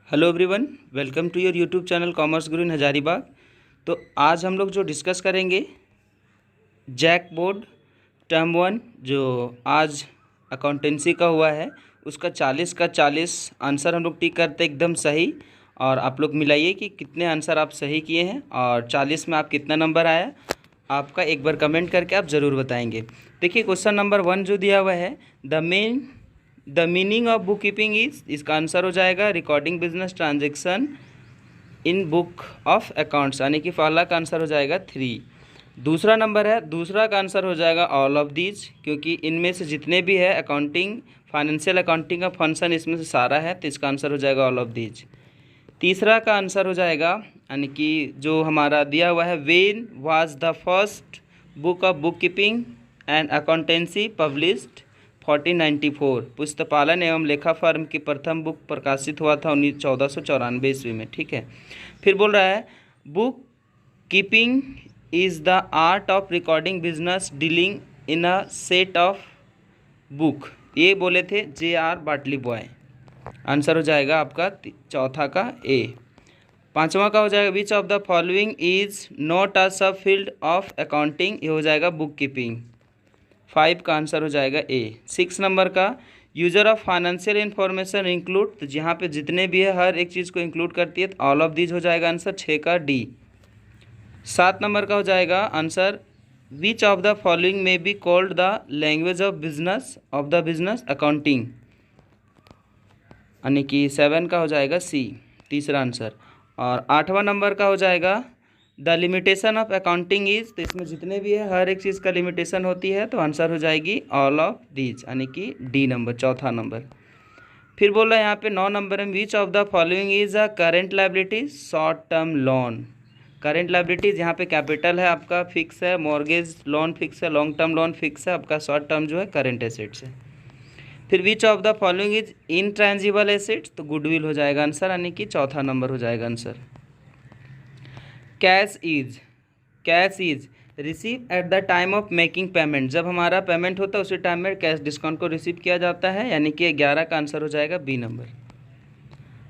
Hello everyone, welcome to your YouTube channel commerce Guru in Hazaribagh. तो आज हम लोग जो डिस्कस करेंगे जैक बोर्ड टर्म वन जो आज अकाउंटेंसी का हुआ है उसका 40 का 40 आंसर हम लोग टिक करते एकदम सही। और आप लोग मिलाइए कि कितने आंसर आप सही किए हैं और 40 में आप कितना नंबर आया आपका, एक बार कमेंट करके आप ज़रूर बताएंगे। देखिए क्वेश्चन नंबर 1 जो दिया हुआ है, the meaning of book keeping is, इसका आंसर हो जाएगा recording business transaction in book of accounts, यानी कि पहला का आंसर हो जाएगा 3। दूसरा नंबर है, दूसरा का आंसर हो जाएगा ऑल ऑफ दीज, क्योंकि इनमें से जितने भी है अकाउंटिंग फाइनेंशियल अकाउंटिंग का फंक्शन इसमें से सारा है, तो इसका आंसर हो जाएगा ऑल ऑफ दीज। तीसरा का आंसर हो जाएगा, यानी कि जो हमारा दिया हुआ है, when was the first book of book keeping and accountancy published 1494, पुस्तपालन एवं लेखा फर्म की प्रथम बुक प्रकाशित हुआ था 1494 ईस्वी में। ठीक है, फिर बोल रहा है book keeping is the art of recording business dealing in a set of book, ये बोले थे J.R. बाटली बॉय। आंसर हो जाएगा आपका चौथा का ए। पांचवा का हो जाएगा विच of the following is not a सब फील्ड ऑफ अकाउंटिंग, ये हो जाएगा बुक कीपिंग। 5 का आंसर हो जाएगा ए। 6 नंबर का user of financial information include, तो जहाँ पे जितने भी है हर एक चीज़ को इंक्लूड करती है, तो ऑल ऑफ दीज हो जाएगा आंसर 6 का डी। 7 नंबर का हो जाएगा answer which of the following may be called the language of business accounting, यानी कि 7 का हो जाएगा सी, तीसरा आंसर। और 8वां नंबर का हो जाएगा the limitation of accounting is, तो इसमें जितने भी है हर एक चीज़ का लिमिटेशन होती है, तो आंसर हो जाएगी ऑल ऑफ दीज, यानी कि डी नंबर, चौथा नंबर। फिर बोल रहा है यहाँ पे 9 नंबर में विच of the following is a current liability short term loan. Current liabilities यहाँ पे कैपिटल है आपका, फिक्स है, मॉर्गेज लोन फिक्स है, लॉन्ग टर्म लोन फिक्स है, आपका शॉर्ट टर्म जो है करेंट एसेट्स है। फिर which of the following is intangible assets, तो गुडविल हो जाएगा आंसर, यानी कि चौथा नंबर हो जाएगा answer. Cash is receive at the time of making payment, जब हमारा पेमेंट होता है उसी टाइम में कैश डिस्काउंट को रिसीव किया जाता है, यानी कि 11 का आंसर हो जाएगा बी नंबर।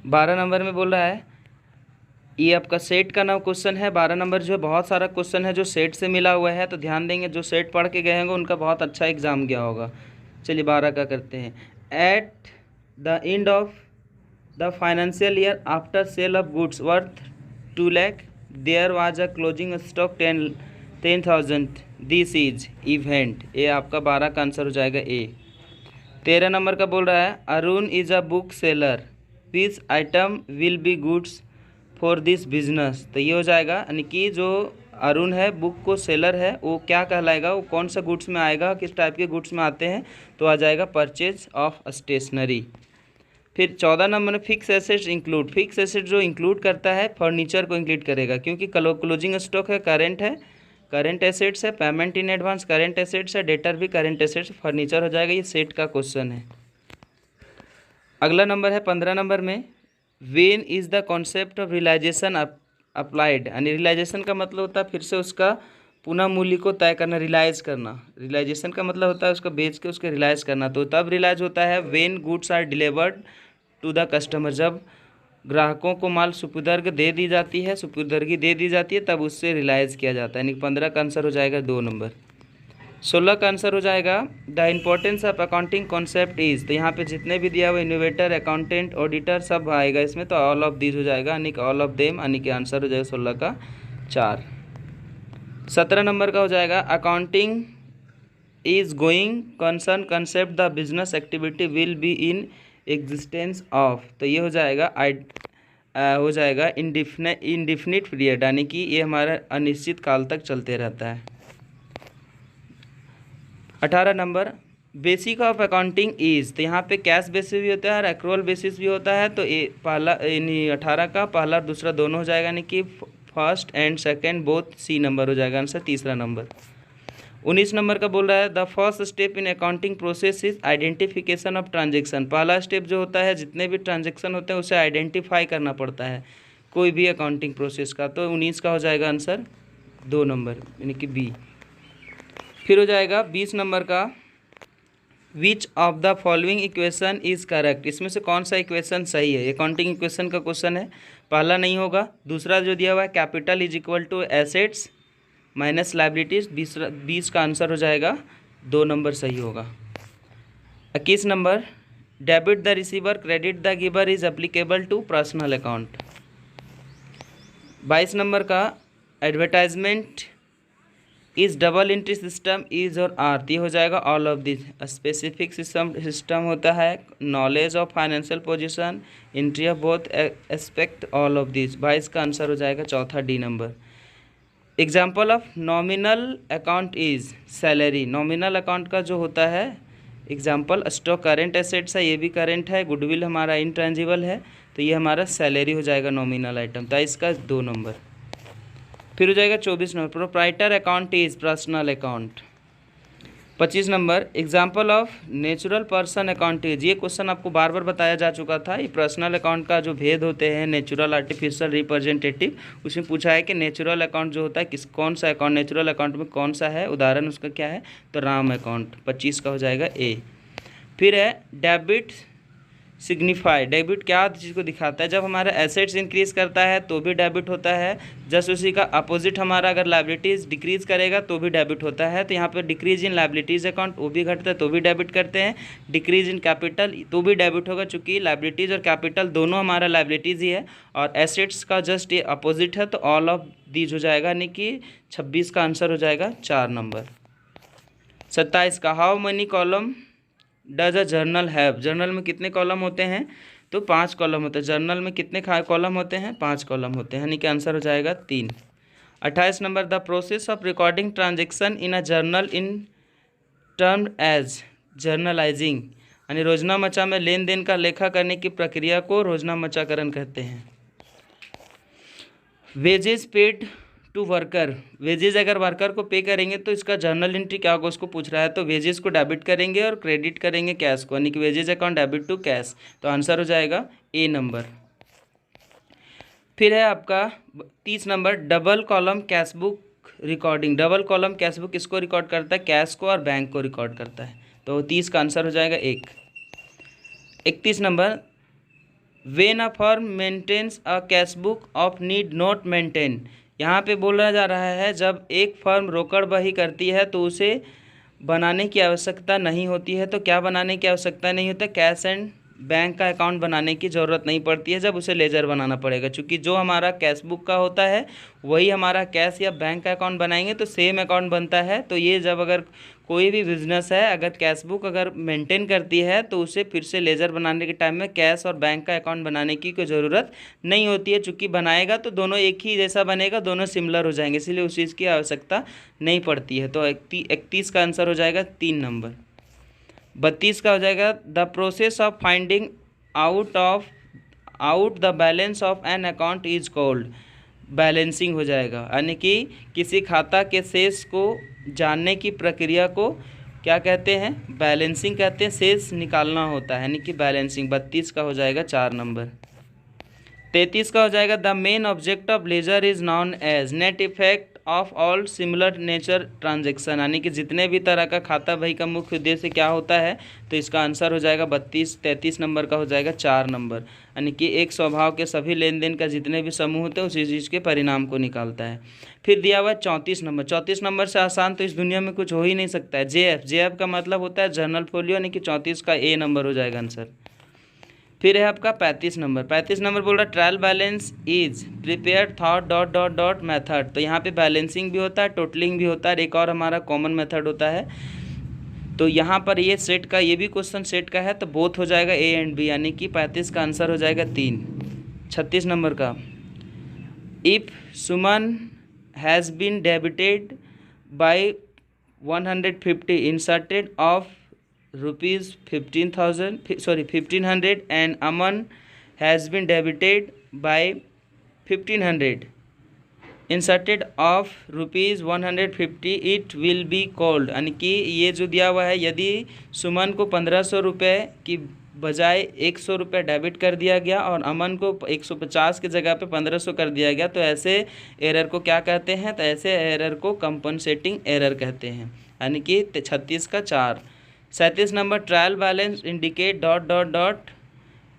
12 नंबर में बोल रहा है, ये आपका सेट का नाम क्वेश्चन है। 12 नंबर जो है बहुत सारा क्वेश्चन है जो सेट से मिला हुआ है, तो ध्यान देंगे, जो सेट पढ़ के गए होंगे उनका बहुत अच्छा एग्जाम गया होगा। चलिए 12 का करते हैं। At the end of the financial year after sale of goods worth 2 lakh there was a closing stock 10,000, this is event, ये आपका 12 का आंसर हो जाएगा ए। 13 नंबर का बोल रहा है Arun is a book seller, this item will be goods for this business, तो ये हो जाएगा, यानी कि जो अरुण है बुक को सेलर है, वो क्या कहलाएगा, वो कौन सा गुड्स में आएगा, किस टाइप के गुड्स में आते हैं, तो आ जाएगा परचेज ऑफ स्टेशनरी। फिर 14 नंबर में fix assets include, fix asset जो इंक्लूड करता है फर्नीचर को इंक्लूड करेगा, क्योंकि क्लोजिंग स्टॉक है, करंट एसेट्स है, payment in advance current assets है, डेटर भी करंट एसेट्स, फर्नीचर हो जाएगा। ये सेट का क्वेश्चन है। अगला नंबर है 15 नंबर में when is the concept of realization applied, यानी रियलाइजेशन का मतलब होता है फिर से उसका पुनः मूल्य को तय करना, रियलाइज करना। रियलाइजेशन का मतलब होता है उसका बेच के उसके रियलाइज करना, तो तब रियलाइज होता है when goods are delivered to the customer, जब ग्राहकों को माल सुपुर्दगी दे दी जाती है तब उससे रियलाइज किया जाता है, यानी 15 का आंसर हो जाएगा 2 नंबर। 16 का आंसर हो जाएगा the importance of accounting concept is, तो यहाँ पे जितने भी दिया हुआ इनोवेटर अकाउंटेंट ऑडिटर सब आएगा इसमें, तो ऑल ऑफ दिस हो जाएगा, यानी कि ऑल ऑफ देम, यानी कि आंसर हो जाएगा 16 का 4। 17 नंबर का हो जाएगा accounting is going concern concept the business activity will be in existence of, तो ये हो जाएगा इंडिफिनिट पीरियड, यानी कि ये हमारा अनिश्चित काल तक चलते रहता है। 18 number basic of accounting is, तो यहाँ पे कैश बेसिस भी होता है और एक्रूअल बेसिस भी होता है, तो ये पहला 18 का पहला और दूसरा दोनों हो जाएगा, यानी कि first and second both C number हो जाएगा आंसर, तीसरा नंबर। 19 नंबर का बोल रहा है the first step in accounting process is identification of transaction, पहला स्टेप जो होता है जितने भी ट्रांजेक्शन होते हैं उसे आइडेंटिफाई करना पड़ता है कोई भी अकाउंटिंग प्रोसेस का, तो 19 का हो जाएगा आंसर 2 नंबर, यानी कि बी। फिर हो जाएगा 20 नंबर का विच of the following equation is correct, इसमें से कौन सा इक्वेशन सही है। अकाउंटिंग इक्वेशन का क्वेश्चन है, पहला नहीं होगा। दूसरा जो दिया हुआ है capital is equal to assets minus liabilities, 20 का आंसर हो जाएगा 2 नंबर सही होगा। 21 number debit the receiver credit the giver is applicable to personal account. 22 number का advertisement is double entry system is और आर, ये हो जाएगा all of this. Specific system होता है knowledge of financial position, entry of both aspect, all of this. 22 का answer हो जाएगा चौथा D number. Example of nominal account is salary, nominal account का जो होता है एग्जाम्पल स्टॉक करेंट एसेट्स है, ये भी करेंट है, गुडविल हमारा इंट्रेंजिबल है, तो ये हमारा सैलरी हो जाएगा नॉमिनल आइटम, तो इसका 2 नंबर। फिर हो जाएगा 24 number proprietor account is personal account. 25 number example of natural person account is, ये क्वेश्चन आपको बार बार बताया जा चुका था। ये पर्सनल अकाउंट का जो भेद होते हैं नेचुरल, आर्टिफिशियल, रिप्रेजेंटेटिव, उसमें पूछा है कि नेचुरल अकाउंट जो होता है कौन सा अकाउंट नेचुरल अकाउंट में कौन सा है, उदाहरण उसका क्या है, तो राम अकाउंट। 25 का हो जाएगा ए। फिर है डेबिट सिग्निफाई, डेबिट क्या चीज़ को दिखाता है, जब हमारा एसेट्स इंक्रीज करता है तो भी डेबिट होता है, जस्ट उसी का अपोजिट हमारा अगर लाइबिलिटीज़ डिक्रीज करेगा तो भी डेबिट होता है। तो यहाँ पर डिक्रीज इन लाइबिलिटीज़ अकाउंट वो भी घटता है तो भी डेबिट करते हैं, डिक्रीज इन कैपिटल तो भी डेबिट होगा, चूँकि लाइबिलिटीज़ और कैपिटल दोनों हमारा लाइबिलिटीज़ ही है और एसेट्स का जस्ट ये अपोजिट है, तो ऑल ऑफ दीज हो जाएगा, यानी कि 26 का आंसर हो जाएगा 4 नंबर। 27 का how many column does a journal have, journal में कितने कॉलम होते हैं, तो 5 कॉलम होते हैं। जर्नल में कितने कॉलम होते हैं, 5 कॉलम होते हैं, यानी कि आंसर हो जाएगा 3। 28 number the process of recording transaction in a journal in term as journalizing, यानी रोजनामचा में लेन देन का लेखा करने की प्रक्रिया को रोजनामचाकरण कहते हैं। Wages paid to worker, wages अगर वर्कर को पे करेंगे तो इसका जर्नल एंट्री क्या होगा, उसको पूछ रहा है, तो वेजेस को डेबिट करेंगे और क्रेडिट करेंगे कैश को, यानी कि wages account debit to cash, तो आंसर हो जाएगा ए नंबर। फिर है आपका 30 number double column cash book recording, double column cash book किसको रिकॉर्ड करता है, कैश को और बैंक को रिकॉर्ड करता है, तो 30 का आंसर हो जाएगा 1। 31 number when a firm maintains a cash book of need not maintain, यहाँ पे बोला जा रहा है जब एक फर्म रोकड़ बही करती है तो उसे बनाने की आवश्यकता नहीं होती है, तो क्या बनाने की आवश्यकता नहीं होता, कैश एंड बैंक का अकाउंट बनाने की ज़रूरत नहीं पड़ती है, जब उसे लेजर बनाना पड़ेगा, क्योंकि जो हमारा कैश बुक का होता है वही हमारा कैश या बैंक का अकाउंट बनाएंगे तो सेम अकाउंट बनता है। तो ये जब अगर कोई भी बिजनेस है अगर कैश बुक अगर मेंटेन करती है तो उसे फिर से लेजर बनाने के टाइम में कैश और बैंक का अकाउंट बनाने की कोई ज़रूरत नहीं होती है, चूँकि बनाएगा तो दोनों एक ही जैसा बनेगा, दोनों सिमिलर हो जाएंगे, इसलिए उस चीज़ की आवश्यकता नहीं पड़ती है। तो 31 का आंसर हो जाएगा 3 नंबर। 32 का हो जाएगा the process of finding out the balance of an account is called, balancing हो जाएगा, यानी कि किसी खाता के शेष को जानने की प्रक्रिया को क्या कहते हैं, बैलेंसिंग कहते हैं, शेष निकालना होता है, यानी कि बैलेंसिंग। 32 का हो जाएगा 4 नंबर। 33 का हो जाएगा the main object of ledger is known as net effect of all similar nature transaction, यानी कि जितने भी तरह का खाता बही का मुख्य उद्देश्य क्या होता है, तो इसका आंसर हो जाएगा 33 नंबर का हो जाएगा 4 नंबर, यानी कि एक स्वभाव के सभी लेन देन का जितने भी समूह होते हैं उसी चीज़ के परिणाम को निकालता है। फिर दिया हुआ है 34 नंबर, 34 नंबर से आसान तो इस दुनिया में कुछ हो ही नहीं सकता है। जेएफ का मतलब होता है जर्नल फोलियो, यानी कि 34 का ए नंबर हो जाएगा आंसर। फिर है आपका 35 नंबर, 35 नंबर बोल रहा है trial balance is prepare thought dot dot dot method, तो यहाँ पे बैलेंसिंग भी होता है, टोटलिंग भी होता है, एक और हमारा कॉमन मेथड होता है। तो यहाँ पर ये सेट का, ये भी क्वेश्चन सेट का है, तो बोथ हो जाएगा ए एंड बी, यानी कि 35 का आंसर हो जाएगा 3। 36 नंबर का if Suman has been debited by 150 inserted of ₹1500 and Aman has been debited by 1500 inserted of ₹150 it will be called, यानी कि ये जो दिया हुआ है यदि सुमन को 1500 रुपये की बजाय 100 रुपये डेबिट कर दिया गया और अमन को 150 की जगह पे 1500 कर दिया गया, तो ऐसे एरर को क्या कहते हैं, तो ऐसे एरर को कंपनसेटिंग एरर कहते हैं, यानी कि 36 का 4। 37 number trial balance indicate dot dot dot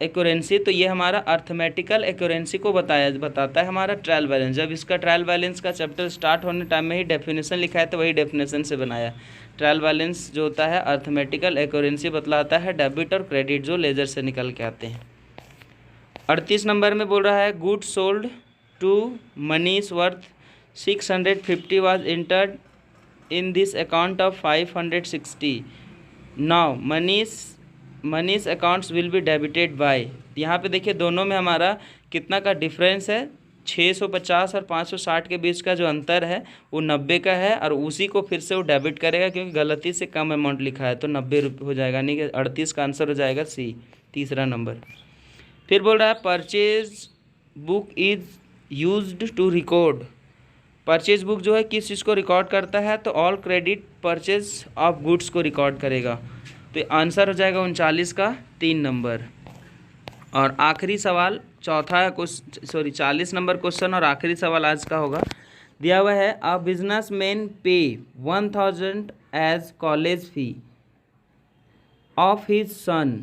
accuracy. तो ये हमारा अर्थमेटिकल एक्यूरेंसी को बताता है हमारा ट्रायल बैलेंस। जब इसका ट्रायल बैलेंस का चैप्टर स्टार्ट होने टाइम में ही डेफिनेशन लिखा है तो वही डेफिनेशन से बनाया। ट्रायल बैलेंस जो होता है अर्थमेटिकल एक्यूरेंसी बतलाता है डेबिट और क्रेडिट जो लेजर से निकल के आते हैं। 38 नंबर में बोल रहा है goods sold to Mani's worth 650 was entered in this account of 560। Now Mani's accounts will be debited by. यहाँ पे देखिए दोनों में हमारा कितना का डिफरेंस है, 650 और 560 के बीच का जो अंतर है वो 90 का है, और उसी को फिर से वो डेबिट करेगा क्योंकि गलती से कम अमाउंट लिखा है तो 90 हो जाएगा, यानी कि 38 का आंसर हो जाएगा सी, तीसरा नंबर। फिर बोल रहा है purchase book is used to record. Purchase book जो है किस चीज़ को रिकॉर्ड करता है, तो all credit purchase of goods को रिकॉर्ड करेगा। तो आंसर हो जाएगा 39 का 3 नंबर। और आखिरी सवाल चौथा 40 नंबर क्वेश्चन और आखिरी सवाल आज का होगा। दिया हुआ है a business man pay 1000 as college fee of his son,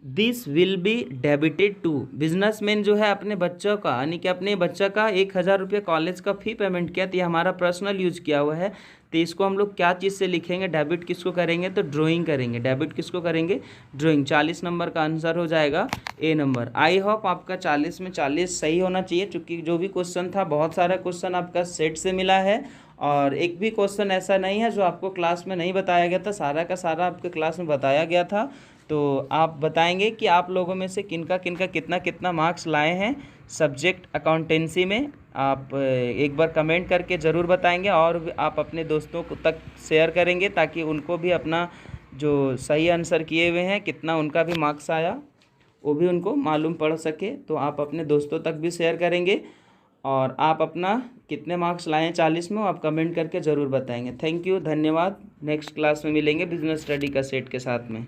this will be debited to. Businessman जो है अपने बच्चों का, यानी कि अपने बच्चा का 1000 रुपये कॉलेज का फ़ी पेमेंट किया, तो ये हमारा पर्सनल यूज किया हुआ है। तो इसको हम लोग क्या चीज़ से लिखेंगे, डेबिट किसको करेंगे, तो ड्राइंग करेंगे। डेबिट किसको करेंगे, ड्राइंग। 40 नंबर का आंसर हो जाएगा ए नंबर। आई होप आपका 40 में 40 सही होना चाहिए, क्योंकि जो भी क्वेश्चन था बहुत सारा क्वेश्चन आपका सेट से मिला है, और एक भी क्वेश्चन ऐसा नहीं है जो आपको क्लास में नहीं बताया गया था, सारा का सारा आपके क्लास में बताया गया था। तो आप बताएंगे कि आप लोगों में से किनका किनका कितना कितना मार्क्स लाए हैं सब्जेक्ट अकाउंटेंसी में। आप एक बार कमेंट करके ज़रूर बताएंगे, और आप अपने दोस्तों को तक शेयर करेंगे ताकि उनको भी अपना जो सही आंसर किए हुए हैं कितना उनका भी मार्क्स आया वो भी उनको मालूम पड़ सके। तो आप अपने दोस्तों तक भी शेयर करेंगे, और आप अपना कितने मार्क्स लाए हैं 40 में आप कमेंट करके ज़रूर बताएंगे। थैंक यू, धन्यवाद। नेक्स्ट क्लास में मिलेंगे बिजनेस स्टडी का सेट के साथ में।